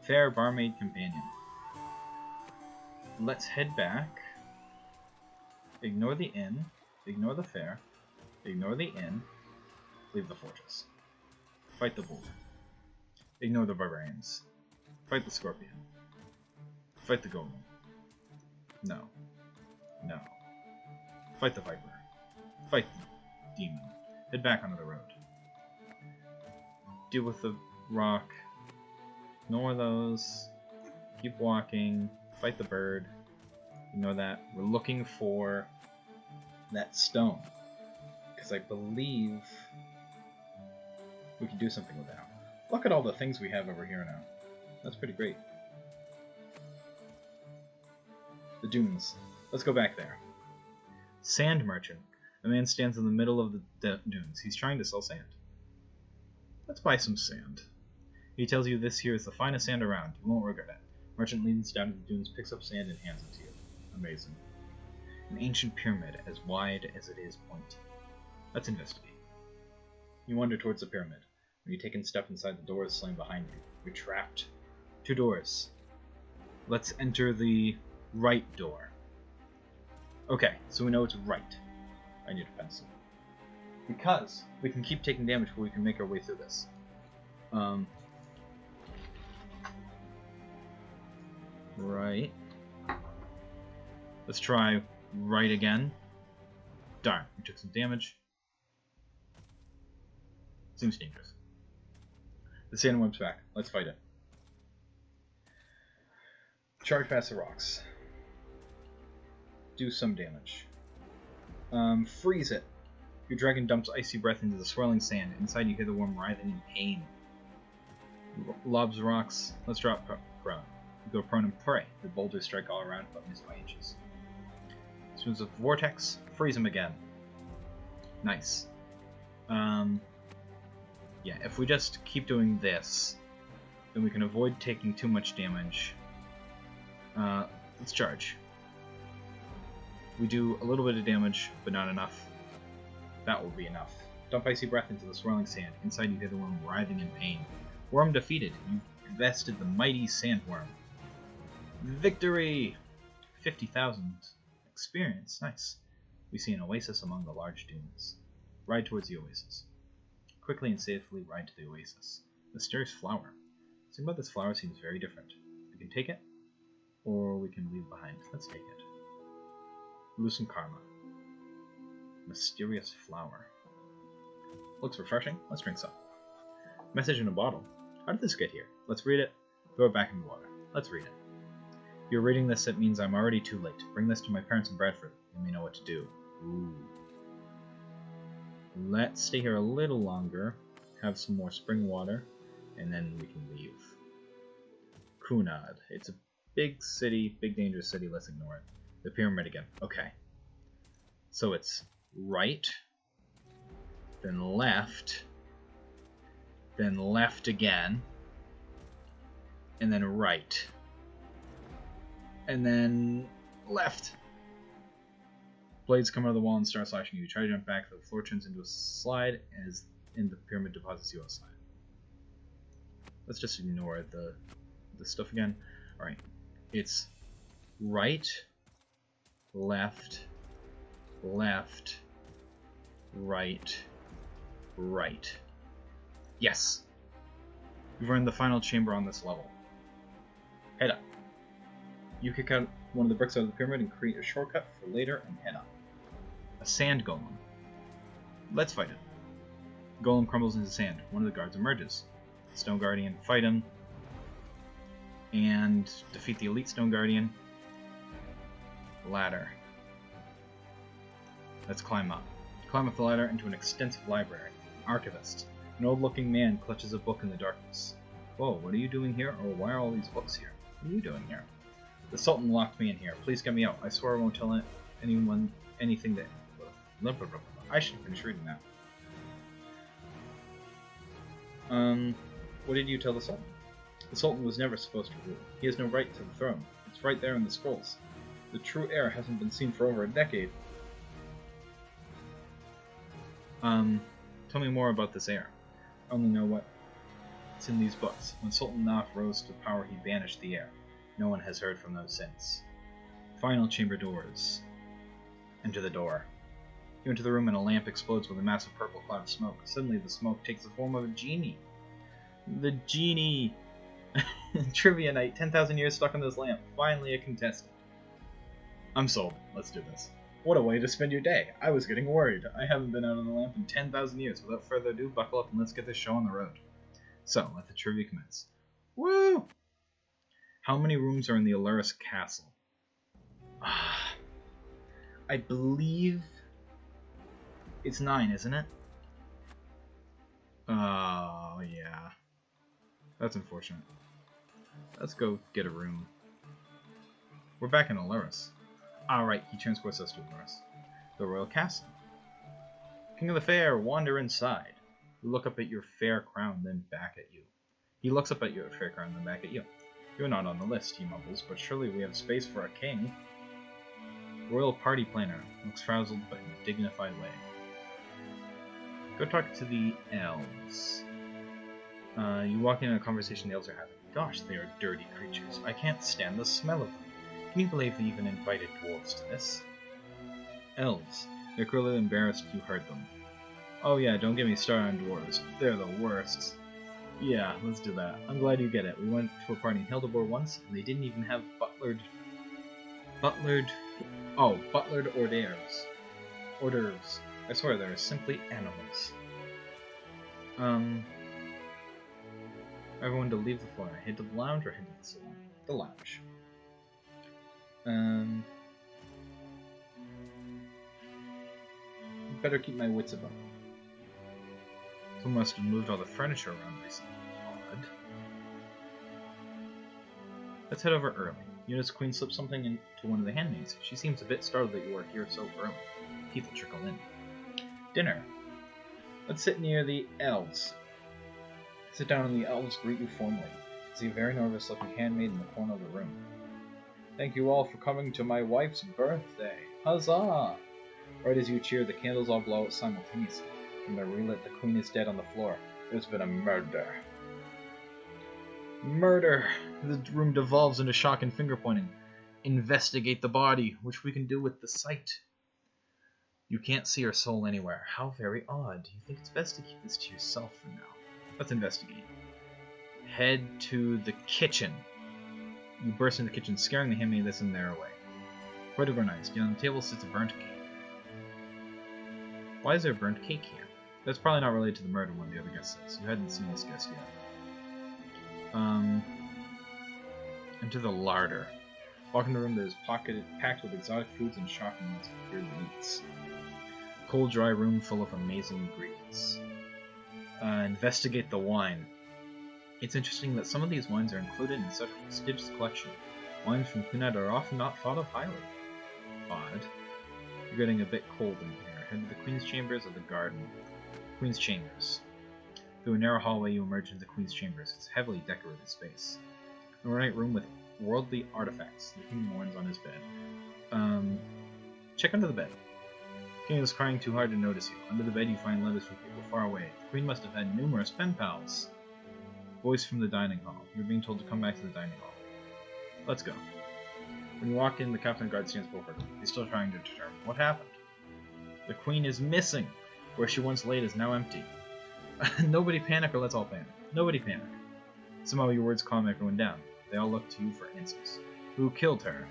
Fair barmaid companion. Let's head back. Ignore the inn. Ignore the fair. Ignore the inn. Leave the fortress. Fight the bull. Ignore the barbarians. Fight the scorpion. Fight the golem. No. No. Fight the viper. Fight the demon. Head back onto the road. Deal with the rock. Ignore those. Keep walking. Fight the bird. Ignore that. We're looking for that stone. Because I believe we can do something with that. Look at all the things we have over here now. That's pretty great. The dunes. Let's go back there. Sand merchant. A man stands in the middle of the dunes. He's trying to sell sand. Let's buy some sand. He tells you this here is the finest sand around. You won't regret it. Merchant leans down to the dunes, picks up sand, and hands it to you. Amazing. An ancient pyramid as wide as it is pointy. Let's investigate. You wander towards the pyramid. When you take a step inside, the door is slammed behind you. You're trapped. 2 doors. Let's enter the right door. Okay, so we know it's right. I need a pencil. Because we can keep taking damage before we can make our way through this. Right. Let's try right again. Darn, we took some damage. Seems dangerous. The sandworm's back. Let's fight it. Charge past the rocks. Do some damage. Freeze it. Your dragon dumps icy breath into the swirling sand. Inside you hear the worm writhing in pain. Lobs rocks. Let's drop prone. You go prone and pray. The boulders strike all around but miss by inches. Swings of vortex. Freeze him again. Nice. Yeah, if we just keep doing this, then we can avoid taking too much damage. Let's charge. We do a little bit of damage, but not enough. That will be enough. Dump icy breath into the swirling sand. Inside you hear the worm writhing in pain. Worm defeated. You've bested the mighty sandworm. Victory! 50,000 experience. Nice. We see an oasis among the large dunes. Ride towards the oasis. Quickly and safely ride to the oasis. Mysterious flower. Something about this flower seems very different. We can take it, or we can leave behind. Let's take it. Loosen karma. Mysterious flower. Looks refreshing. Let's drink some. Message in a bottle. How did this get here? Let's read it. Throw it back in the water. Let's read it. If you're reading this, it means I'm already too late. Bring this to my parents in Bradford. They may know what to do. Ooh. Let's stay here a little longer, have some more spring water, and then we can leave. Kunad. It's a big city, big dangerous city. Let's ignore it. The pyramid again. Okay. So it's right, then left again, and then right, and then left. Blades come out of the wall and start slashing you. You try to jump back, the floor turns into a slide as in the pyramid deposits you outside. Let's just ignore the stuff again. Alright. It's right, left, left, right, right. Yes! We've earned the final chamber on this level. Head up. You kick out one of the bricks out of the pyramid and create a shortcut for later and head up. A sand golem. Let's fight it. The golem crumbles into sand. One of the guards emerges. Stone Guardian, fight him. And defeat the elite Stone Guardian. Ladder. Let's climb up. Climb up the ladder into an extensive library. Archivist. An old-looking man clutches a book in the darkness. Whoa, what are you doing here? Or why are all these books here? What are you doing here? The Sultan locked me in here. Please get me out. I swear I won't tell anyone anything that... I should finish reading that. What did you tell the Sultan? The Sultan was never supposed to rule. He has no right to the throne. It's right there in the scrolls. The true heir hasn't been seen for over a decade. Tell me more about this heir. I only know what's in these books. When Sultan Naf rose to power, he banished the heir. No one has heard from those since. Final chamber doors. Enter the door. You enter the room and a lamp explodes with a massive purple cloud of smoke. Suddenly the smoke takes the form of a genie. The genie! Trivia night, 10,000 years stuck on this lamp. Finally a contestant. I'm sold. Let's do this. What a way to spend your day. I was getting worried. I haven't been out on the lamp in 10,000 years. Without further ado, buckle up and let's get this show on the road. So, let the trivia commence. Woo! How many rooms are in the Alluris castle? I believe it's 9, isn't it? Oh, yeah. That's unfortunate. Let's go get a room. We're back in Alluris. Alright, he transports us to Alluris. The royal castle. King of the fair, wander inside. You look up at your fair crown, then back at you. He looks up at your fair crown, then back at you. You're not on the list, he mumbles, but surely we have space for a king. Royal party planner looks frazzled but in a dignified way. Go talk to the elves. You walk into a conversation the elves are having. Gosh, they are dirty creatures. I can't stand the smell of them. Can you believe they even invited dwarves to this? Elves. They're clearly embarrassed you heard them. Oh yeah, don't get me started on dwarves. They're the worst. Yeah, let's do that. I'm glad you get it. We went to a party in Hildebor once, and they didn't even have butlered hors d'oeuvres. Hors d'oeuvres. I swear they're simply animals. Everyone to leave the floor. Head to the lounge or head to the salon? The lounge. Better keep my wits about me. Someone must have moved all the furniture around recently. Odd. Let's head over early. You notice Queen slipped something into one of the handmaids. She seems a bit startled that you are here so early. People trickle in. Dinner. Let's sit near the elves. Sit down and the elves greet you formally. See a very nervous-looking handmaid in the corner of the room. Thank you all for coming to my wife's birthday. Huzzah! Right as you cheer, the candles all blow out simultaneously. When they're relit, the queen is dead on the floor. There's been a murder. Murder! The room devolves into shock and finger-pointing. Investigate the body, which we can do with the sight. You can't see her soul anywhere. How very odd. You think it's best to keep this to yourself for now. Let's investigate. Head to the kitchen. You burst into the kitchen, scaring the handmaid that's in there away. Quite organized. Yet on the table sits a burnt cake. Why is there a burnt cake here? That's probably not related to the murder one, the other guest says. You hadn't seen this guest yet. Into the larder. Walk in the room that is packed with exotic foods and shocking amounts of weird meats. Cold, dry room full of amazing ingredients. Investigate the wine. It's interesting that some of these wines are included in such a prestigious collection. Wines from Queenad are often not thought of highly. Odd. You're getting a bit cold in here. Head to the Queen's Chambers or the garden. Queen's Chambers. Through a narrow hallway you emerge into the Queen's Chambers. It's a heavily decorated space. An ornate room with worldly artifacts. The king mourns on his bed. Check under the bed. The king is crying too hard to notice you. Under the bed you find letters from people far away. The queen must have had numerous pen pals. Voice from the dining hall. You're being told to come back to the dining hall. Let's go. When you walk in, the captain guard stands over them. He's still trying to determine what happened. The queen is missing. Where she once laid is now empty. Nobody panic or let's all panic. Nobody panic. Somehow your words calm everyone down. They all look to you for answers. Who killed her?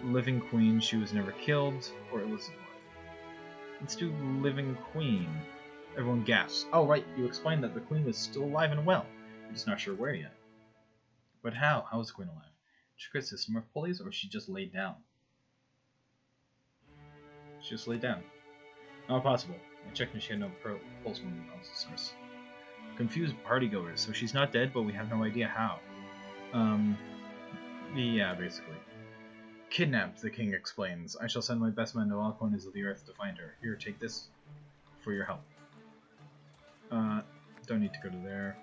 Living queen, she was never killed, or Elizabeth. Let's do living queen. Everyone gasps. Oh right, you explained that the queen was still alive and well. I'm just not sure where yet. But how? How is the queen alive? Did she create a system of pulleys, or she just laid down? She just laid down. Not possible. I checked and she had no pulse movement source. Confused partygoers, so she's not dead, but we have no idea how. Yeah, basically. Kidnapped, the king explains. I shall send my best men to all corners of the earth to find her. Here, take this for your help. Don't need to go to there.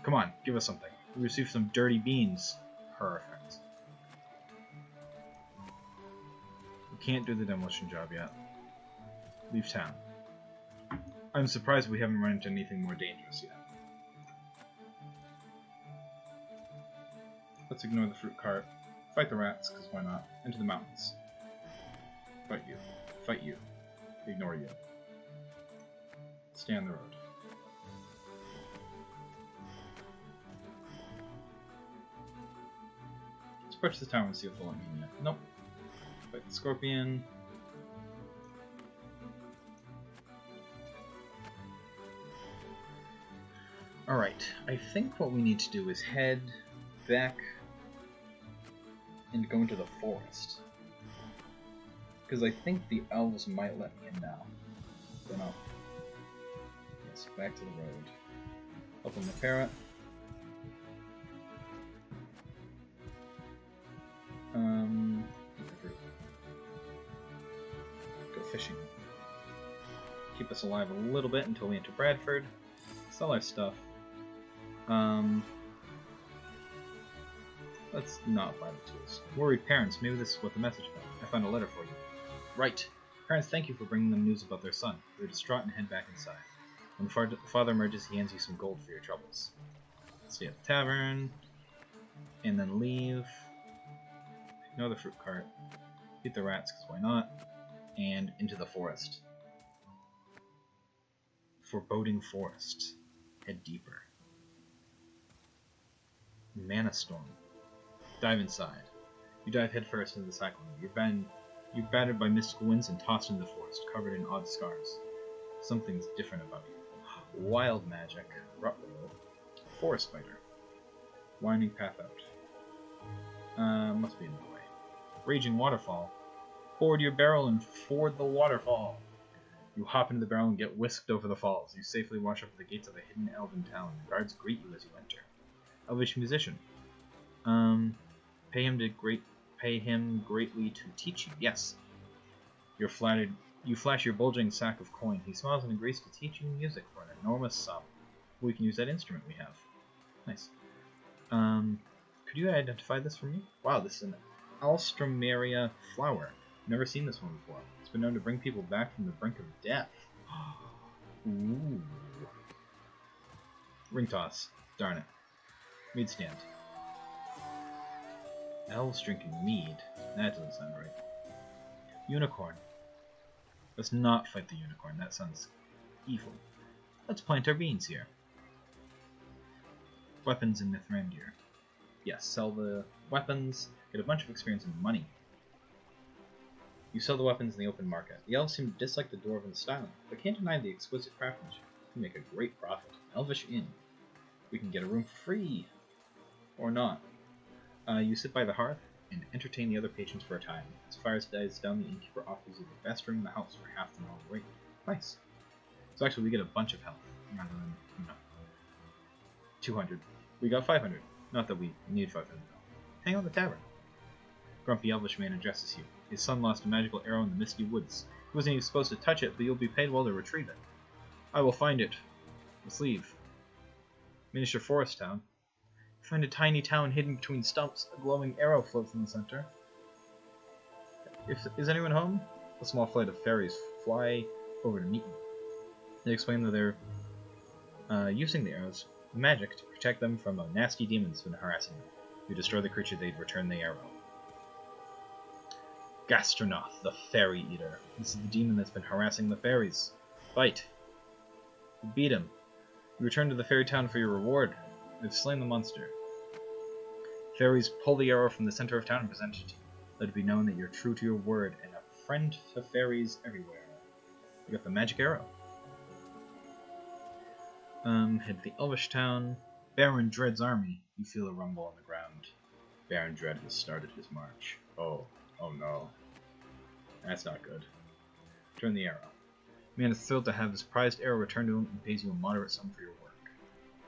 Come on, give us something. We received some dirty beans. Perfect. We can't do the demolition job yet. Leave town. I'm surprised we haven't run into anything more dangerous yet. Let's ignore the fruit cart. Fight the rats, because why not? Into the mountains. Fight you. Fight you. Ignore you. Stay on the road. Let's approach the tower and see if they'll let me in yet. Nope. Fight the scorpion. Alright, I think what we need to do is head back and go into the forest. Because I think the elves might let me in now. Don't know. Yes, back to the road. Open the parrot. Go fishing. Keep us alive a little bit until we enter Bradford. Sell our stuff. Let's not buy the tools. Worried parents, maybe this is what the message meant. I found a letter for you. Right. Parents, thank you for bringing them news about their son. They're distraught and head back inside. When the father emerges, he hands you some gold for your troubles. Stay at the tavern, and then leave. Ignore the fruit cart. Eat the rats, because why not? And into the forest. Foreboding forest. Head deeper. Mana storm. Dive inside. You dive headfirst into the cyclone. You're battered by mystical winds and tossed into the forest, covered in odd scars. Something's different about you. Wild magic. Ruh-roh. Forest fighter. Winding path out. Must be another way. Raging waterfall. Board your barrel and ford the waterfall. You hop into the barrel and get whisked over the falls. You safely wash up at the gates of a hidden elven town. The guards greet you as you enter. Elvish musician. Pay him greatly to teach you. Yes. You're flattered. You flash your bulging sack of coin. He smiles and agrees to teach you music for an enormous sum. We can use that instrument we have. Nice. Could you identify this for me? Wow, this is an Alstroemeria flower. Never seen this one before. It's been known to bring people back from the brink of death. Ooh. Ring toss. Darn it. Mead stand. Elves drinking mead. That doesn't sound right. Unicorn. Let's not fight the unicorn. That sounds evil. Let's plant our beans here. Weapons in Mithrandir. Yes, sell the weapons. Get a bunch of experience and money. You sell the weapons in the open market. The elves seem to dislike the dwarven style, but can't deny the exquisite craftsmanship. You make a great profit. Elvish Inn. We can get a room for free. Or not. You sit by the hearth and entertain the other patrons for a time. As fire dies down, the innkeeper offers you the best room in the house for half the normal rate. Nice. So actually we get a bunch of health, rather than, 200. We got 500. Not that we need 500 though. Hang on the tavern. Grumpy Elvish man addresses you. His son lost a magical arrow in the misty woods. He wasn't even supposed to touch it, but you'll be paid well to retrieve it. I will find it. Let's leave. Miniature forest town. Find a tiny town hidden between stumps. A glowing arrow floats in the center. Is anyone home? A small flight of fairies fly over to meet you. They explain that they're using the arrows magic to protect them from a nasty demon that's been harassing them. You destroy the creature, they'd return the arrow. Gastronoth, the Fairy Eater. This is the demon that's been harassing the fairies. Fight. You beat him. You return to the fairy town for your reward. You've slain the monster. Fairies pull the arrow from the center of town and present it to you. Let it be known that you're true to your word and a friend to fairies everywhere. You got the magic arrow. Head to the Elvish town. Baron Dread's army. You feel a rumble on the ground. Baron Dread has started his march. Oh no. That's not good. Turn the arrow. Man is thrilled to have his prized arrow returned to him and pays you a moderate sum for your work.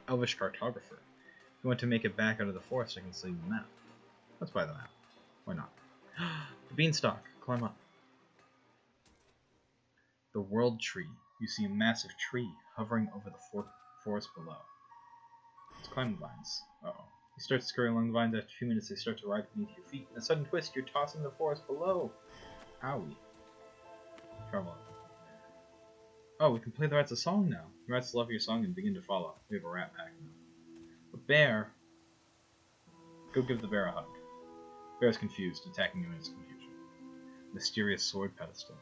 Elvish cartographer. If you want to make it back out of the forest, I can sell you the map. Let's buy the map. Why not? The beanstalk. Climb up. The world tree. You see a massive tree hovering over the forest below. Let's climb the vines. Uh-oh. You start scurrying along the vines. After a few minutes, they start to rise beneath your feet. In a sudden twist, you're tossing the forest below. Owie. Trouble. Oh, we can play the rats a song now. The rats love your song and begin to follow. We have a rat pack now. A bear. Go give the bear a hug. The bear is confused, attacking you in its confusion. Mysterious sword pedestal.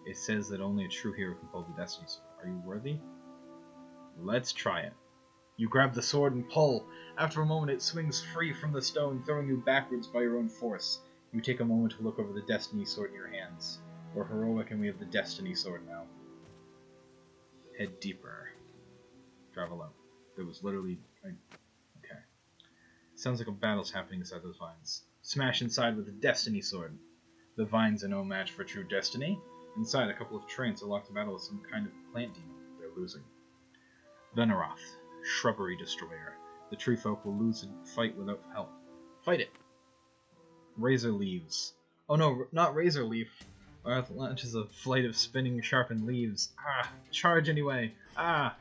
It says that only a true hero can hold the destiny sword. Are you worthy? Let's try it. You grab the sword and pull. After a moment, it swings free from the stone, throwing you backwards by your own force. You take a moment to look over the destiny sword in your hands. We're heroic and we have the destiny sword now. Head deeper. Travel out. There was literally... Okay. Sounds like a battle's happening inside those vines. Smash inside with the destiny sword. The vines are no match for true destiny. Inside, a couple of trains are locked to battle with some kind of plant demon. They're losing. Veneroth. Shrubbery destroyer. The tree folk will lose a fight without help. Fight it! Razor leaves. Oh no, not razor leaf. Earth launches a flight of spinning, sharpened leaves. Ah! Charge anyway! Ah!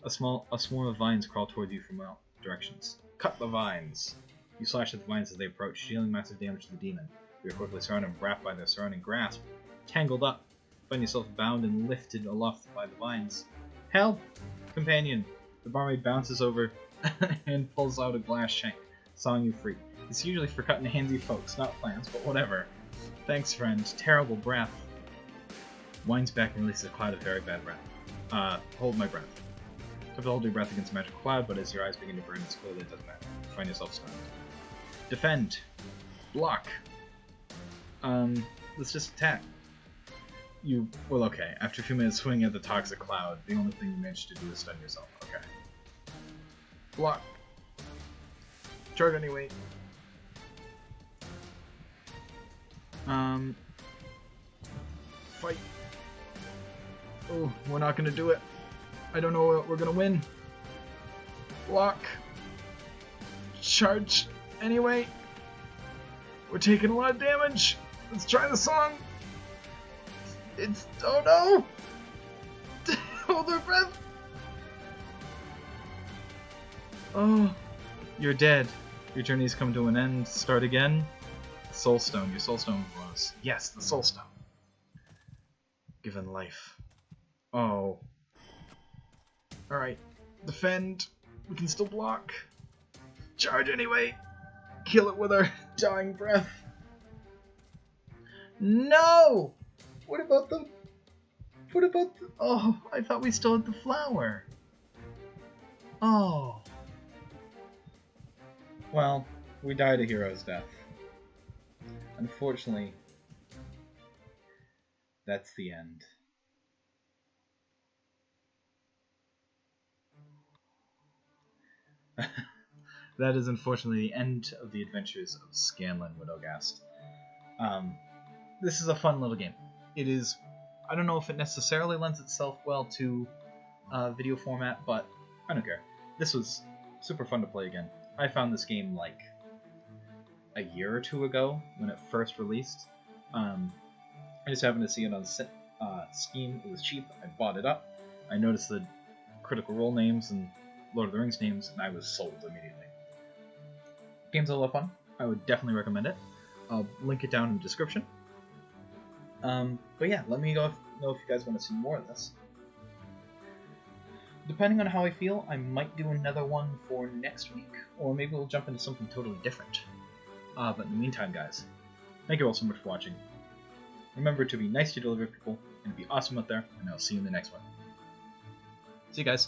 A swarm of vines crawl toward you from all directions. Cut the vines! You slash at the vines as they approach, dealing massive damage to the demon. You are quickly surrounded and wrapped by their surrounding grasp. Tangled up. Find yourself bound and lifted aloft by the vines. Help! Companion! The barmaid bounces over and pulls out a glass shank, sawing you free. It's usually for cutting handsy folks, not plants, but whatever. Thanks, friend. Terrible breath. Winds back and releases a cloud of very bad breath. Hold my breath. You have to hold your breath against a magical cloud, but as your eyes begin to burn, it's clear that it doesn't matter. You find yourself stunned. Defend. Block. Let's just attack. Well, okay. After a few minutes swinging at the toxic cloud, the only thing you managed to do is stun yourself. Okay. Block. Charge anyway. Fight. Oh, we're not gonna do it. I don't know what we're gonna win. Block. Charge anyway. We're taking a lot of damage. Let's try the song. It's... Oh no! Hold our breath! Oh, you're dead. Your journey's come to an end. Start again. Soul Stone. Your Soul Stone was... Yes, the Soul Stone. Given life. Oh. Alright. Defend. We can still block. Charge anyway. Kill it with our dying breath. No! What about the... Oh, I thought we still had the flower. Oh. Well, we died a hero's death. Unfortunately, that's the end. That is unfortunately the end of the adventures of Scanlan Widogast. This is a fun little game. It is... I don't know if it necessarily lends itself well to video format, but I don't care. This was super fun to play again. I found this game like a year or two ago when it first released. I just happened to see it on Steam. It was cheap. I bought it up. I noticed the Critical Role names and Lord of the Rings names, and I was sold immediately. Game's a lot of fun. I would definitely recommend it. I'll link it down in the description. But yeah, let me know if you guys want to see more of this. Depending on how I feel, I might do another one for next week, or maybe we'll jump into something totally different. But in the meantime, guys, Thank you all so much for watching. Remember to be nice to deliver people, and be awesome out there, and I'll see you in the next one. See you guys.